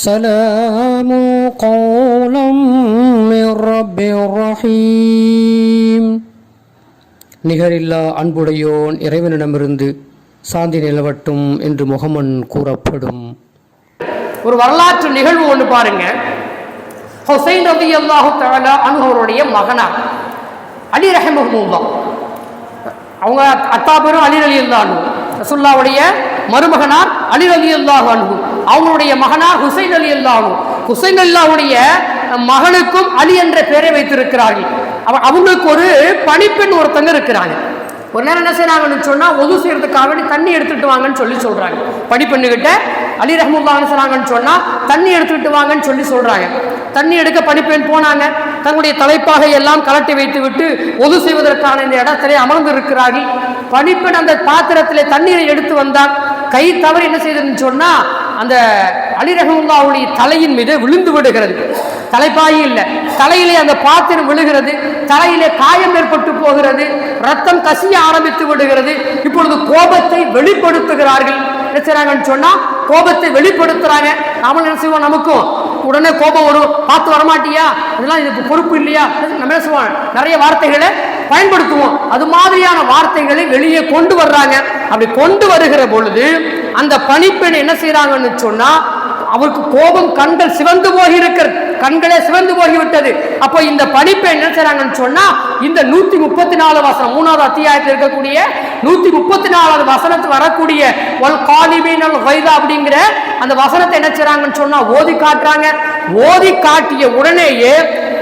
سلام قولا من رب رحيم. நிகரில்லா அன்புடையோன் இறைவனிடமிருந்து சாந்தி நிலவட்டும் என்று முகமன் கூறப்படும் ஒரு வரலாற்று நிகழ்வு ஒன்று பாருங்க. ஹுசைன் ரலியல்லாஹு தஆலா அன்ஹு அவருடைய மகனார் அலி ரஹிமஹுல்லாஹ், அவங்க அத்தா பேரும் அலி ரலியல்லாஹு அன்ஹு, ரசூலுல்லாஹ்வுடைய மருமகனார் அலி ரலியல்லாஹு அன்ஹு, அவங்களுடைய மகனார் ஹுசைன் ரலியல்லாஹு அன்ஹு. ஹுசைன் ரலியல்லாஹுடைய மகனுக்கும் அலி என்ற பெயரை வைத்திருக்கிறார்கள். அவங்களுக்கு ஒரு பணிப்பெண் ஒருத்தங்க இருக்கிறாங்க. ஒரு நேரம் என்ன செய்யறாங்கன்னு சொன்னா, ஒது செய்யறதுக்காக வேண்டி தண்ணி எடுத்துட்டு வாங்கன்னு சொல்றாங்க. பணிப்பெண்ணுகிட்ட அலி ரஹ்மத்துல்லாஹி அலைஹி சொன்னாங்கன்னு சொன்னா, தண்ணி எடுத்துட்டு வாங்கன்னு சொல்றாங்க. தண்ணி எடுக்க பணிப்பெண் போனாங்க. தன்னுடைய தலைப்பாகை எல்லாம் கலட்டி வைத்து விட்டு ஒது செய்வதற்கான இந்த இடத்திலே அமர்ந்து இருக்கிறார்கள். பணிப்பெண் அந்த பாத்திரத்திலே தண்ணீரை எடுத்து வந்தால் கை தவறு என்ன செய்ததுன்னு சொன்னா, அந்த அலி ரஹ்மத்துல்லாஹுடைய தலையின் மீது விழுந்து விடுகிறது. தலைப்பாயி இல்லை, தலையிலே அந்த பாத்திரம் விழுகிறது. தலையிலே காயம் ஏற்பட்டு போகிறது, ரத்தம் கசிய ஆரம்பித்து விடுகிறது. இப்பொழுது கோபத்தை வெளிப்படுத்துகிறார்கள். என்ன செய்றாங்கன்னு சொன்னா, கோபத்தை வெளிப்படுத்துறாங்க. நாம என்ன செய்வோம், நமக்கும் உடனே கோபம் வரும். பார்த்து வரமாட்டியா, இதெல்லாம் இதுக்கு பொறுப்பு இல்லையா, நம்ம என்ன செய்வோம், நிறைய வார்த்தைகளை பயன்படுத்துவோம். அது மாதிரியான வார்த்தைகளை வெளியே கொண்டு வர்றாங்க. அப்படி கொண்டு வருகிற பொழுது அந்த பணிப்பெண் என்ன செய்யறாங்கன்னு சொன்னா, அவருக்கு கோபம், கண்கள் சிவந்து போகி இருக்கிறது, கண்களே சிவந்து போகிவிட்டது. அப்போ இந்த பணிப்பெண் என்ன செய்றாங்கன்னு சொன்னா, இந்த 134 வசனம், 3வது அத்தியாயத்தில் இருக்கக்கூடிய 134வது வசனத்தில் வரக்கூடிய வல் காலிமீனல் கைதா அப்படிங்கிற அந்த வசனத்தை என்ன செய்றாங்கன்னு சொன்னா ஓதி காட்டுறாங்க. ஓதி காட்டிய உடனேயே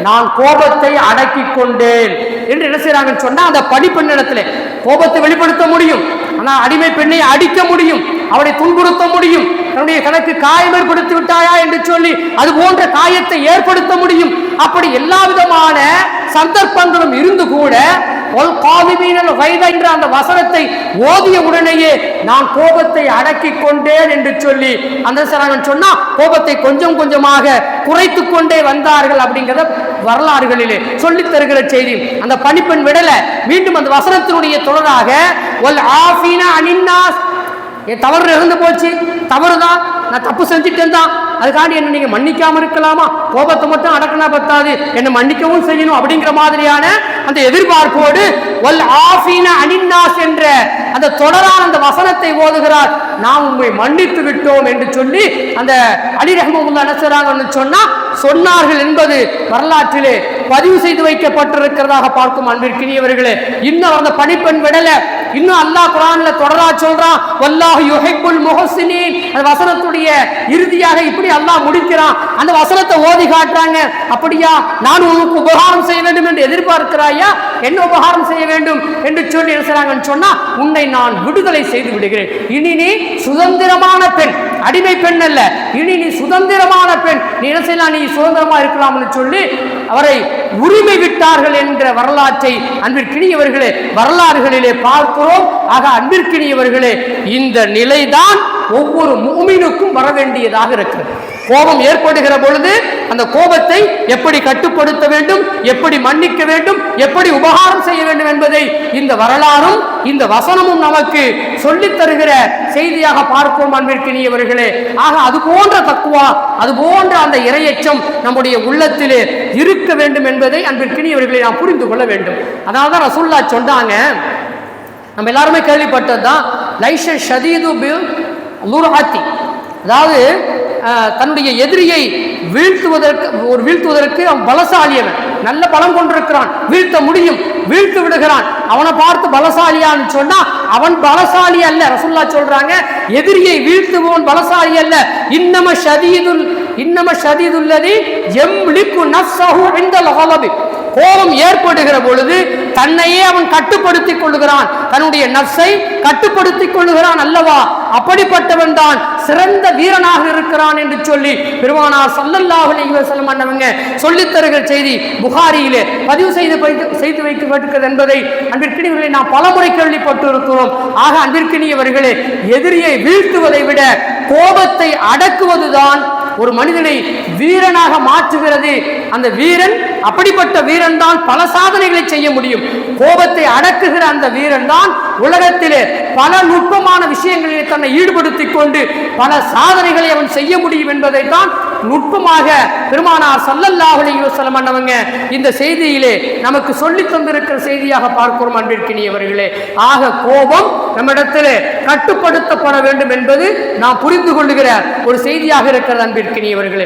நான் கோபத்தை அடக்கி கொண்டேன் என்று என்ன செய்றாங்கன்னு சொன்னா, அந்த பணிப்பெண்ணிடத்துல கோபத்தை வெளிப்படுத்த முடியும், ஆனா அடிமை பெண்ணை அடிக்க முடியும், அவளை துன்புறுத்த முடியும். தன்னுடைய கணக்கு காயம் ஏற்படுத்தி விட்டாயா என்று சொல்லி அது போன்ற காயத்தை ஏற்படுத்த முடியும். அப்படி எல்லா விதமான சந்தர்ப்பங்களும் இருந்து கூட என்ற அந்த வசனத்தை ஓதிய உடனேயே நான் கோபத்தை அடக்கி கொண்டேன் என்று சொல்லி அந்த சொன்னா கோபத்தை கொஞ்சம் கொஞ்சமாக குறைத்து கொண்டே வந்தார்கள் அப்படிங்கிறத வரலாறுகளிலே சொல்லி தருகிற செய்தி. அந்த பணிப்பெண் விடல, மீண்டும் அந்த வசனத்தினுடைய தொடராக என் தவறு இறந்து போச்சு, தவறுதான், நான் தப்பு செஞ்சுட்டேன் தான், அதுக்காண்டி என்ன நீங்க மன்னிக்காம இருக்கலாமா, கோபத்தை மட்டும் அடக்கினா பத்தாது, என்ன மன்னிக்கவும் செய்யணும் அப்படிங்கிற மாதிரியான அந்த எதிர்பார்ப்போடு வல் ஆஃபீனா அனின்னாஸ் என்ற அந்த தொடரான அந்த வசனத்தை ஓதுகிறார். நாம் உண்மை மன்னித்து விட்டோம் என்று சொல்லி அந்த அலி ரஹ்மத்துல்லாஹி என்ன செய்றாங்கன்னு சொன்னா சொன்னார்கள் என்பது வரலாற்றிலே பதிவு செய்து வைக்கப்பட்டிருக்கிறதாக பார்க்கும் அன்பிற்கினியவர்களே. இன்னும் அந்த பணிப்பெண் விடல, இன்னும் அல்லாஹ் குர்ஆன்ல தொடரா சொல்றான், வல்லாஹு யுஹிப்புல் முஹ்ஸினீன். அந்த வசனத்துடைய இறுதியாக இப்படி அல்லாஹ் முடிக்கிறான். அந்த வசனத்தை ஓதி காட்டுறாங்க. அப்படியா, நான் உனக்கு உபகாரம் செய்ய வேண்டும் என்று எதிர்பார்க்கிறாயா, என்ன உபகாரம் செய்ய வேண்டும் என்று சொல்லி என்ன சொன்னா, உன்னை நான் விடுதலை செய்து விடுகிறேன். இனி நீ சுதந்திரமான பெண், அடிமை பெண் அல்ல, இனி நீ சுதந்திரமான பெண், நீ என்ன செய்யலாம், நீ சுதந்திரமா இருக்கலாம் என்று சொல்லி அவரை உரிமை விட்டார்கள் என்ற வரலாற்றை அன்பிற்கினியவர்களே வரலாறுகளிலே பார்க்கிறோம். ஆக அன்பிற்கினியவர்களே, இந்த நிலைதான் ஒவ்வொரு முஃமினுக்கும் வர வேண்டியதாக இருக்கிறது. கோபம் ஏற்படுகிற பொழுது அந்த கோபத்தை எப்படி கட்டுப்படுத்த வேண்டும், எப்படி மன்னிக்க வேண்டும், எப்படி உபகாரம் செய்ய வேண்டும் என்பதை இந்த வரலாறும் இந்த வசனமும் நமக்கு சொல்லித் தருகிற செய்தியாக பார்ப்போம் அன்பிற்கினியவர்களே. ஆக அது போன்ற தக்குவா, அது போன்ற அந்த இறையச்சம் நம்முடைய உள்ளத்திலே இருக்க வேண்டும் என்பதை அன்பிற்கினியவர்களை நாம் புரிந்து கொள்ள வேண்டும். அதனால்தான் ரசூலுல்லாஹ் சொன்னாங்க, நம்ம எல்லாருமே கேள்விப்பட்டதுதான், லைஷ ஷதீது பில் லுர்அத்தி, அதாவது தன்னுடைய எதிரியை வீழ்த்துவதற்கு அவன் பலசாலியவன், நல்ல பலம் கொண்டிருக்கிறான், வீழ்த்த முடியும், வீழ்த்து விடுகிறான். அவனை பார்த்து பலசாலியான்னு சொன்னா அவன் பலசாலி அல்ல. ரசூலுல்லாஹ் சொல்றாங்க, எதிரியை வீழ்த்துபவன் பலசாலி அல்ல. இன்னம ஷதீதுல்லதி யம்லிகு நஃப்ஸஹு இன்தல் கலபி. கோபம் ஏற்படுகிற பொழுது தன்னையே அவன் கட்டுப்படுத்திக் கொள்ளுகிறான், தன்னுடைய நஃப்ஸை கட்டுப்படுத்திக் கொள்ளுகிறான் அல்லவா, அப்படிப்பட்டவன் தான் சிறந்த வீரனாக இருக்கிறான் என்று சொல்லி பெருமானார் ஸல்லல்லாஹு அலைஹி வஸல்லம் அன்னவங்க சொல்லித் தருகிற செய்தி புகாரியிலே பதிவு செய்து வைக்கப்பட்டிருக்கிறது என்பதை அன்பிற்கினியவர்களை நாம் பலமுறை கேள்விப்பட்டு இருக்கிறோம். ஆக அன்பிற்கினியவர்களே, எதிரியை வீழ்த்துவதை விட கோபத்தை அடக்குவதுதான் ஒரு மனிதனை வீரனாக மாற்றுகிறது. அந்த வீரன், அப்படிப்பட்ட வீரன் தான் பல சாதனைகளை செய்ய முடியும். கோபத்தை அடக்குகிற அந்த வீரன் தான் உலகத்திலே பல நுட்பமான விஷயங்களில் தன்னை ஈடுபடுத்திக் கொண்டு பல சாதனைகளை அவன் செய்ய முடியும் என்பதை தான் நுட்பமாக பெருமானார் ஸல்லல்லாஹு அலைஹி வஸல்லம் அன்னவங்க இந்த செய்தியிலே நமக்கு சொல்லி தந்திருக்கிற செய்தியாக பார்க்கிறோம் அன்பிற்கினியவர்களே. ஆக கோபம் நம்மிடத்திலே கட்டுப்படுத்தப்பட வேண்டும் என்பது நாம் புரிந்து கொள்ளுகிற ஒரு செய்தியாக இருக்கிறது அன்பிற்கினியவர்களே.